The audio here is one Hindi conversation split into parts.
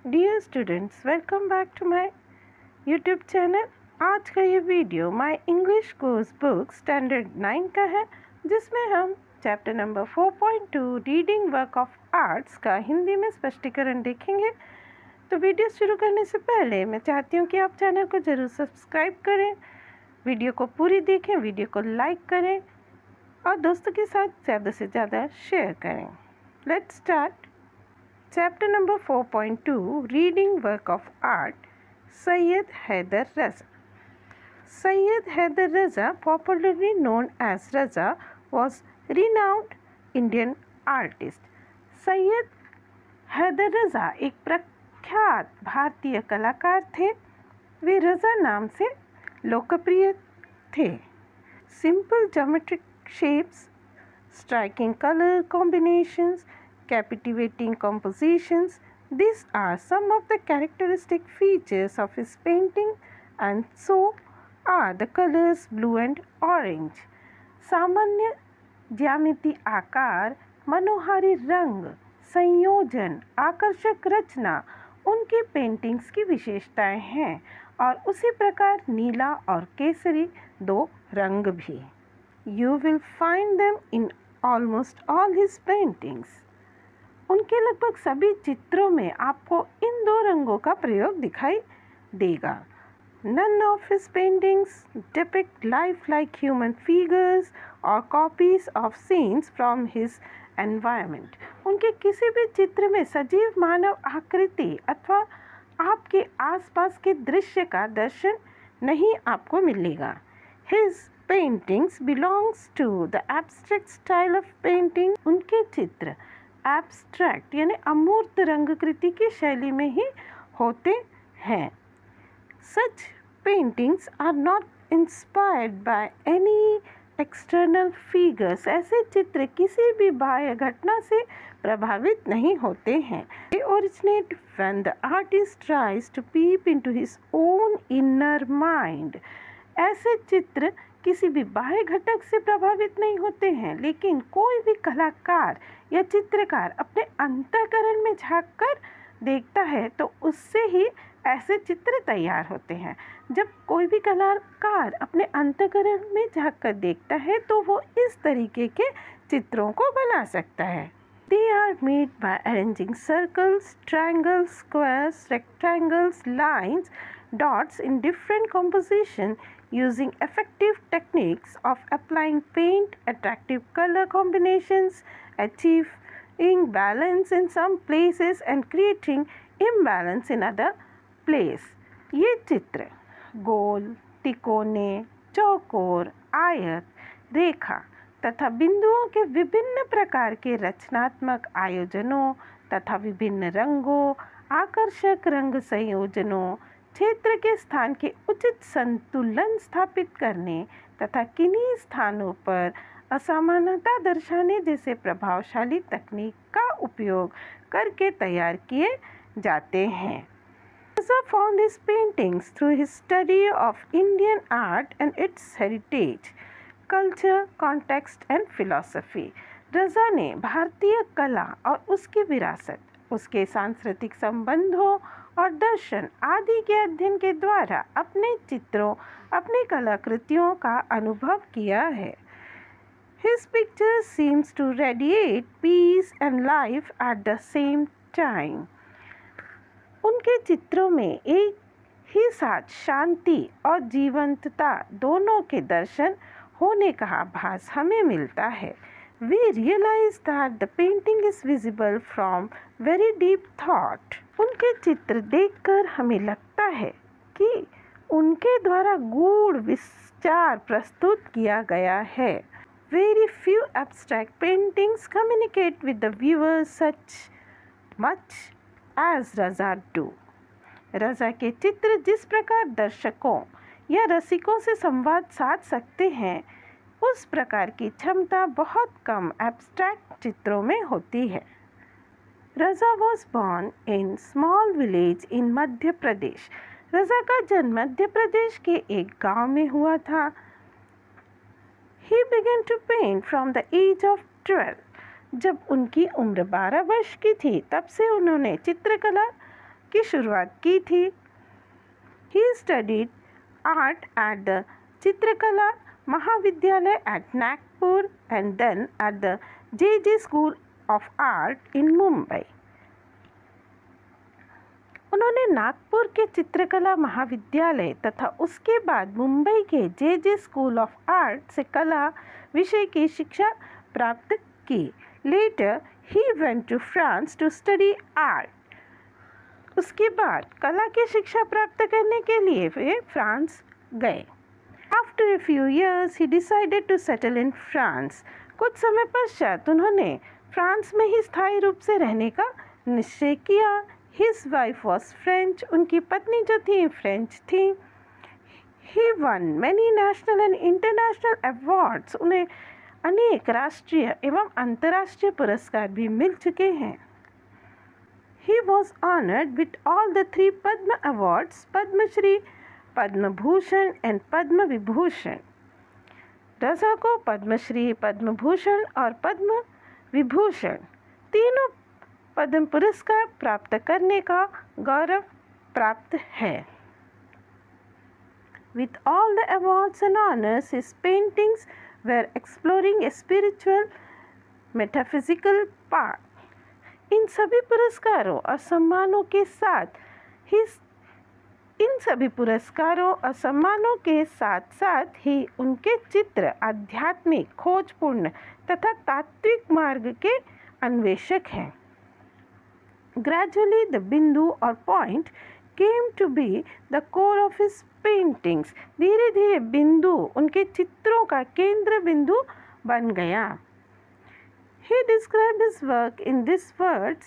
Dear students, welcome back to my YouTube channel. आज का ये video my English course book standard 9 का है, जिसमें हम chapter number 4.2 reading work of arts का हिंदी में स्पष्टीकरण देखेंगे। तो वीडियो शुरू करने से पहले मैं चाहती हूँ कि आप चैनल को ज़रूर सब्सक्राइब करें, वीडियो को पूरी देखें, वीडियो को लाइक करें और दोस्तों के साथ ज़्यादा से ज़्यादा शेयर करें। Let's start. Chapter number 4.2 Reading Work of Art. Syed Haider Raza. Syed Haider Raza, popularly known as Raza, was renowned Indian artist. Syed Haider Raza एक प्रख्यात भारतीय कलाकार थे। वे रज़ा नाम से लोकप्रिय थे। Simple geometric shapes, striking color combinations, captivating compositions. These are some of the characteristic features of his painting, and so are the colors blue and orange. सामान्य ज्यामिति, आकार, मनोहारी रंग, संयोजन, आकर्षक रचना उनकी पेंटिंग्स की विशेषताएं हैं, और उसी प्रकार नीला और केसरी दो रंग भी। You will find them in almost all his paintings. उनके लगभग सभी चित्रों में आपको इन दो रंगों का प्रयोग दिखाई देगा। None of his paintings depict lifelike human figures or copies of scenes from his environment. उनके किसी भी चित्र में सजीव मानव आकृति अथवा आपके आसपास के दृश्य का दर्शन नहीं आपको मिलेगा। His paintings belongs to the abstract style of painting. उनके चित्र abstract यानी अमूर्त रंगकृति की शैली में ही होते हैं। Such paintings are not inspired by any external figures. ऐसे चित्र किसी भी बाह्य घटना से प्रभावित नहीं होते हैं। They originate when the artist tries to peep into his own inner mind. ऐसे चित्र किसी भी बाह्य घटक से प्रभावित नहीं होते हैं, लेकिन कोई भी कलाकार या चित्रकार अपने अंतःकरण में झांककर देखता है तो उससे ही ऐसे चित्र तैयार होते हैं। जब कोई भी कलाकार अपने अंतःकरण में झांककर देखता है तो वो इस तरीके के चित्रों को बना सकता है। They are made by arranging circles, triangles, squares, rectangles, lines, dots in different composition using effective techniques of applying paint, attractive color combinations, achieving balance in some places and creating imbalance in other place. ये चित्र गोल, तिकोने, चौकोर, आयत, रेखा तथा बिंदुओं के विभिन्न प्रकार के रचनात्मक आयोजनों तथा विभिन्न रंगों, आकर्षक रंग संयोजनों, क्षेत्र के स्थान के उचित संतुलन स्थापित करने तथा किन्हीं स्थानों पर असमानता दर्शाने जैसे प्रभावशाली तकनीक का उपयोग करके तैयार किए जाते हैं। Raza found his paintings through his study of Indian art and its heritage, culture, context and philosophy. रज़ा ने भारतीय कला और उसकी विरासत, उसके सांस्कृतिक संबंधों और दर्शन आदि के अध्ययन के द्वारा अपने चित्रों, अपनी कलाकृतियों का अनुभव किया है। His pictures seems to radiate peace and life at the same time. उनके चित्रों में एक ही साथ शांति और जीवंतता दोनों के दर्शन होने का आभास हमें मिलता है। We realize that the painting is visible from very deep thought. उनके चित्र देखकर हमें लगता है कि उनके द्वारा गूढ़ विचार प्रस्तुत किया गया है। Very few abstract paintings communicate with the viewer such much as Raza do. रज़ा के चित्र जिस प्रकार दर्शकों या रसिकों से संवाद साध सकते हैं, उस प्रकार की क्षमता बहुत कम एब्स्ट्रैक्ट चित्रों में होती है। Raza was born in small village in Madhya Pradesh. Raza का जन्म मध्य प्रदेश के एक गांव में हुआ था। He began to paint from the age of 12. जब उनकी उम्र 12 वर्ष की थी, तब से उन्होंने चित्रकला की शुरुआत की थी। He studied art at the चित्रकला महाविद्यालय at Nagpur and then at the J.J. School of Art in Mumbai. उन्होंने नागपुर के चित्रकला महाविद्यालय तथा उसके बाद मुंबई के J.J. स्कूल ऑफ आर्ट से कला विषय की शिक्षा प्राप्त की। Later, he went to France to study art. उसके बाद कला की शिक्षा प्राप्त करने के लिए वे फ्रांस गए। After a few years, he decided to settle in France. कुछ समय पश्चात उन्होंने फ्रांस में ही स्थायी रूप से रहने का निश्चय किया। His wife was French. उनकी पत्नी जो थी फ्रेंच थी। He won many national and international awards. उन्हें अनेक राष्ट्रीय एवं अंतर्राष्ट्रीय पुरस्कार भी मिल चुके हैं। He was honored with all the 3 Padma Awards, Padma Shri, Padma Bhushan and Padma Vibhushan. रज़ा को पद्मश्री, पद्म भूषण और पद्म विभूषण तीनों पद्म पुरस्कार प्राप्त करने का गौरव प्राप्त है। With all the awards and honors, his paintings were exploring a spiritual, metaphysical part. इन सभी पुरस्कारों और सम्मानों के साथ ही उनके चित्र आध्यात्मिक, खोजपूर्ण तथा तात्विक मार्ग के अन्वेषक हैं। Gradually, the बिंदु और point came to be the core of his paintings. धीरे धीरे बिंदु उनके चित्रों का केंद्र बिंदु बन गया। He described his work in these words: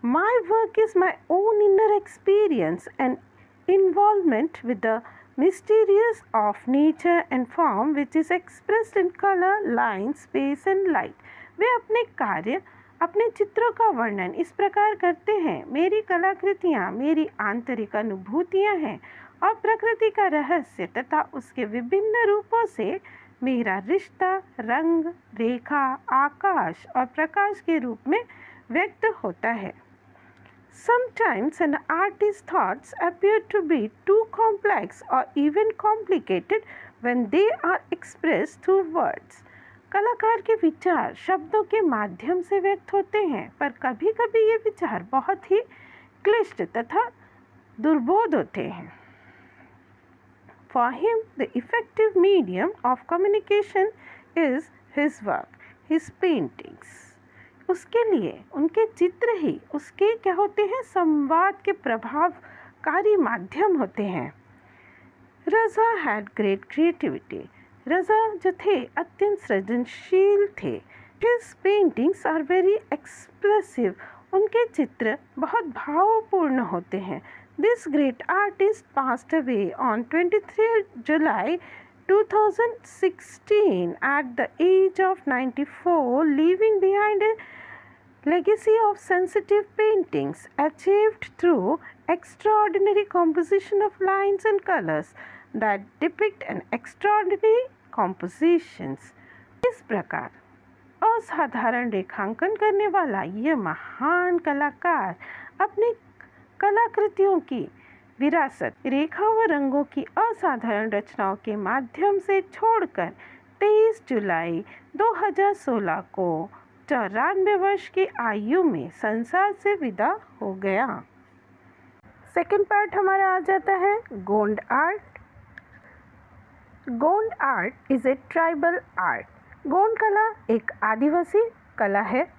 "My work is my own inner experience and involvement with the mysterious of nature and form which is expressed in color, line, space and light." वे अपने कार्य, अपने चित्रों का वर्णन इस प्रकार करते हैं: मेरी कलाकृतियाँ मेरी आंतरिक अनुभूतियाँ हैं और प्रकृति का रहस्य तथा उसके विभिन्न रूपों से मेरा रिश्ता रंग, रेखा, आकाश और प्रकाश के रूप में व्यक्त होता है। Sometimes an artist's thoughts appear to be too complex or even complicated when they are expressed through words. कलाकार के विचार शब्दों के माध्यम से व्यक्त होते हैं, पर कभी-कभी ये विचार बहुत ही क्लिष्ट तथा दुर्बोध होते हैं। For him, the effective medium of communication is his work, his paintings. उसके लिए उनके चित्र ही उसके क्या होते हैं, संवाद के प्रभावकारी माध्यम होते हैं। रज़ा had great creativity. रज़ा जो थे अत्यंत सृजनशील थे। His paintings are very expressive. उनके चित्र बहुत भावपूर्ण होते हैं। This great artist passed away on 23 July 2016 at the age of 94, leaving behind a legacy of sensitive paintings achieved through extraordinary composition of lines and colors that depict an extraordinary compositions. इस प्रकार असाधारण रेखांकन करने वाला यह महान कलाकार अपनी कलाकृतियों की विरासत, रेखा व रंगों की असाधारण रचनाओं के माध्यम से छोड़कर 23 जुलाई 2016 को 94 वर्ष की आयु में संसार से विदा हो गया। सेकेंड पार्ट हमारा आ जाता है Gond art. Gond art is a tribal art. Gond कला एक आदिवासी कला है।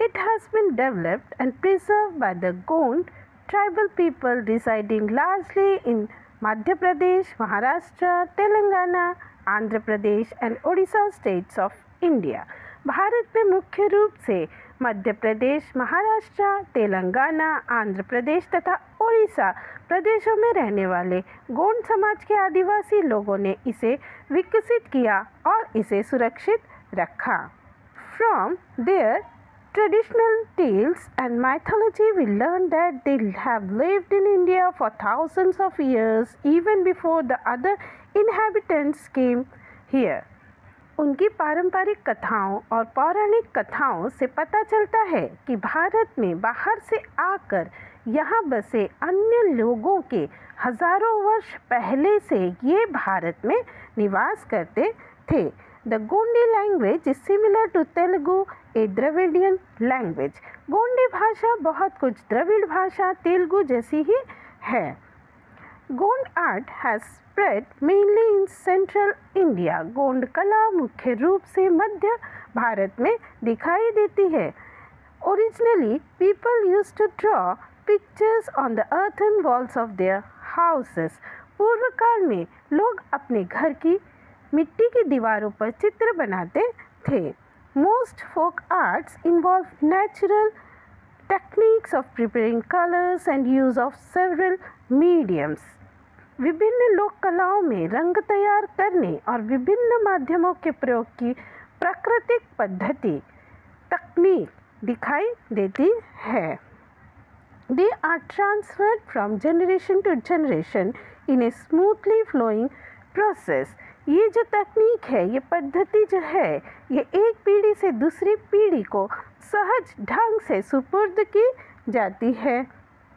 It has been developed and preserved by the Gond tribal people residing largely in Madhya Pradesh, Maharashtra, Telangana, Andhra Pradesh and Odisha states of India. Bharat में मुख्य रूप से मध्य प्रदेश, महाराष्ट्र, तेलंगाना, आंध्र प्रदेश तथा ओडिशा प्रदेशों में रहने वाले गोंड समाज के आदिवासी लोगों ने इसे विकसित किया और इसे सुरक्षित रखा। From their traditional tales and mythology, we learn that they have lived in India for thousands of years, even before the other inhabitants came here. उनकी पारंपरिक कथाओं और पौराणिक कथाओं से पता चलता है कि भारत में बाहर से आकर यहाँ बसे अन्य लोगों के हजारों वर्ष पहले से ये भारत में निवास करते थे। The Gondi language is similar to Telugu, a Dravidian language. Gondi भाषा बहुत कुछ द्रविड़ भाषा तेलुगु जैसी ही है। Gond art has spread mainly in central India. Gond कला मुख्य रूप से मध्य भारत में दिखाई देती है। Originally people used to draw pictures on the earthen walls of their houses। पूर्व काल में लोग अपने घर की मिट्टी की दीवारों पर चित्र बनाते थे। Most folk arts involve natural techniques of preparing colors and use of several mediums। विभिन्न लोक कलाओं में रंग तैयार करने और विभिन्न माध्यमों के प्रयोग की प्राकृतिक पद्धति तकनीक दिखाई देती है। They are transferred from generation to generation in a smoothly flowing process। ये जो तकनीक है, ये पद्धति जो है, ये एक पीढ़ी से दूसरी पीढ़ी को सहज ढंग से सुपुर्द की जाती है।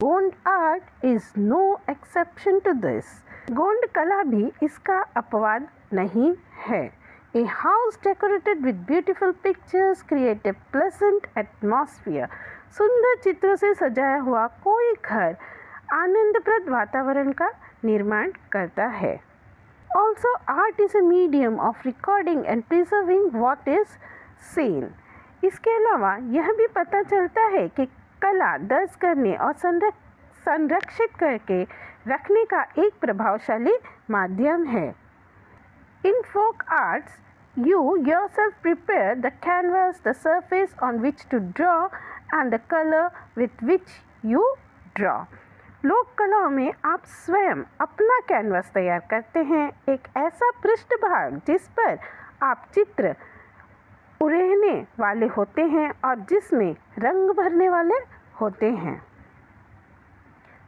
Gond art is no exception to this. Gond कला भी इसका अपवाद नहीं है। A house decorated with beautiful pictures create a pleasant atmosphere। सुंदर चित्रों से सजाया हुआ कोई घर आनंदप्रद वातावरण का निर्माण करता है। Also, art is a medium of recording and preserving what is seen। इसके अलावा यह भी पता चलता है कि कला दर्ज करने और संरक्षित करके रखने का एक प्रभावशाली माध्यम है। In folk arts, you yourself prepare the canvas, the surface on which to draw and the color with which you draw। लोक कलाओं में आप स्वयं अपना कैनवस तैयार करते हैं, एक ऐसा पृष्ठभाग जिस पर आप चित्र उड़ने वाले होते हैं और जिसमें रंग भरने वाले होते हैं।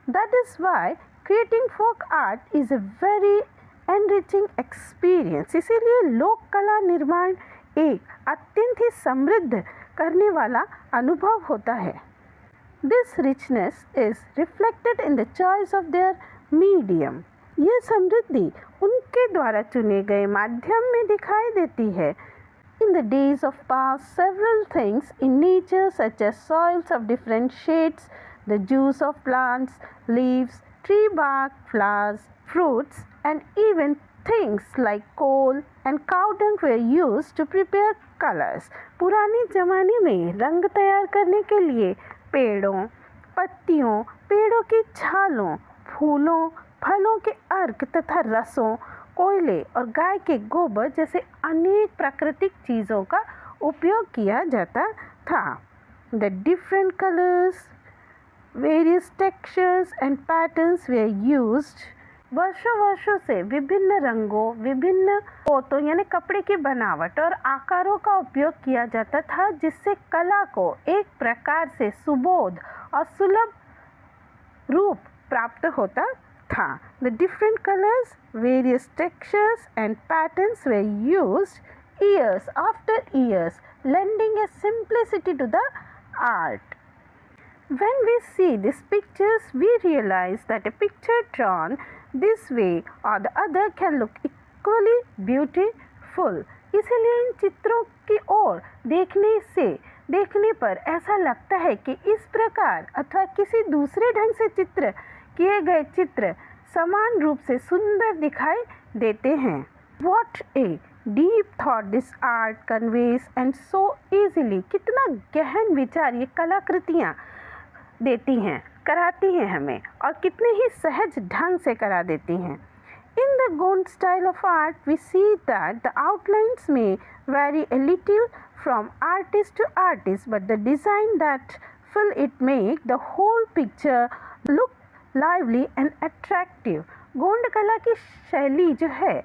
That is why creating folk art is a very enriching experience। इसीलिए लोक कला निर्माण एक अत्यंत ही समृद्ध करने वाला अनुभव होता है। This richness is reflected in the choice of their medium। यह समृद्धि उनके द्वारा चुने गए माध्यम में दिखाई देती है। In the days of past, several things in nature such as soils of different shades, the juice of plants, leaves, tree bark, flowers, fruits, and even things like coal and cow dung were used to prepare colors। पुराने ज़माने में रंग तैयार करने के लिए पेड़ों, पत्तियों, पेड़ों की छालों, फूलों, फलों के अर्क तथा रसों, कोयले और गाय के गोबर जैसे अनेक प्राकृतिक चीज़ों का उपयोग किया जाता था। The different colors, various textures and patterns were used। वर्षों से विभिन्न रंगों, विभिन्न पोतों यानी कपड़े की बनावट और आकारों का उपयोग किया जाता था, जिससे कला को एक प्रकार से सुबोध और सुलभ रूप प्राप्त होता था। The different colors, various textures and patterns were used years after years, lending a simplicity to the art। When we see these pictures, we realize that a picture drawn this way or the other can look equally beautiful। इसलिए इन चित्रों की ओर देखने पर ऐसा लगता है कि इस प्रकार अथवा किसी दूसरे ढंग से चित्र किए गए चित्र समान रूप से सुंदर दिखाई देते हैं। What a deep thought this art conveys and so easily। कितना गहन विचार ये कलाकृतियाँ देती हैं, कराती हैं हमें, और कितने ही सहज ढंग से करा देती हैं। In the Gond style of art, we see that the outlines may vary a little from artist to artist, but the design that fill it make the whole picture look lively and attractive। Gond कला की शैली जो है,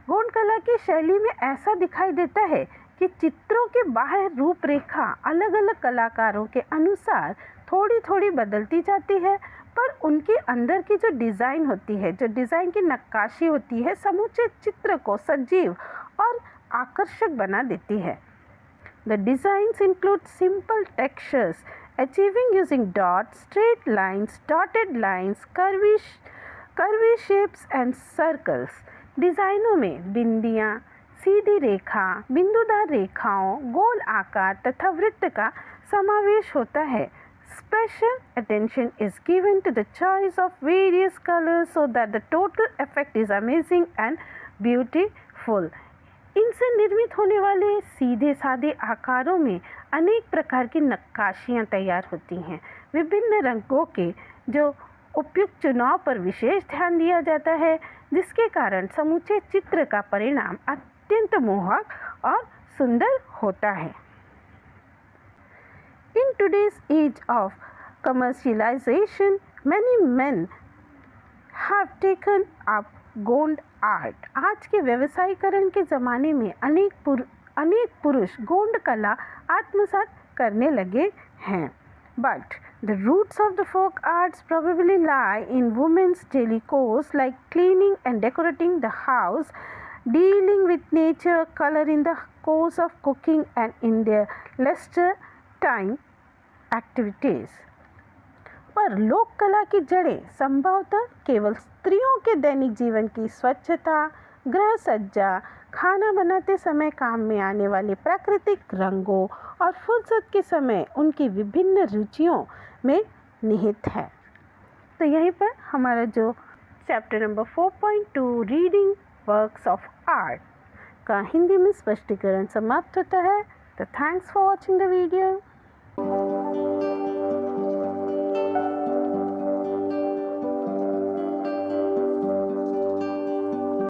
गोंड कला की शैली में ऐसा दिखाई देता है कि चित्रों के बाहर रूपरेखा अलग अलग कलाकारों के अनुसार थोड़ी थोड़ी बदलती जाती है, पर उनके अंदर की जो डिज़ाइन होती है, जो डिज़ाइन की नक्काशी होती है, समूचे चित्र को सजीव और आकर्षक बना देती है। The designs include simple textures achieving using dots, straight lines, dotted lines, curvy shapes and circles. डिज़ाइनों में बिंदियाँ, सीधी रेखा, बिंदुदार रेखाओं, गोल आकार तथा वृत्त का समावेश होता है. Special attention is given to the choice of various colors so that the total effect is amazing and beautiful. इनसे निर्मित होने वाले सीधे साधे आकारों में अनेक प्रकार की नक्काशियाँ तैयार होती हैं. विभिन्न रंगों के जो उपयुक्त चुनाव पर विशेष ध्यान दिया जाता है, जिसके कारण समूचे चित्र का परिणाम अत्यंत मोहक और सुंदर होता है. In today's age of commercialization, many men have taken up Gond art. आज के व्यवसायीकरण के ज़माने में अनेक पुरुष गोंड कला आत्मसात करने लगे हैं. But the roots of the folk arts probably lie in women's daily chores like cleaning and decorating the house, dealing with nature, color in the course of cooking and in their leisure time activities. पर लोक कला की जड़ें संभवतः केवल स्त्रियों के दैनिक जीवन की स्वच्छता, गृह सज्जा, खाना बनाते समय काम में आने वाले प्राकृतिक रंगों और फुर्सत के समय उनकी विभिन्न रुचियों में निहित है. तो यहीं पर हमारा जो chapter number 4.2 reading works of art का हिंदी में स्पष्टीकरण समाप्त होता है. तो thanks for watching the video.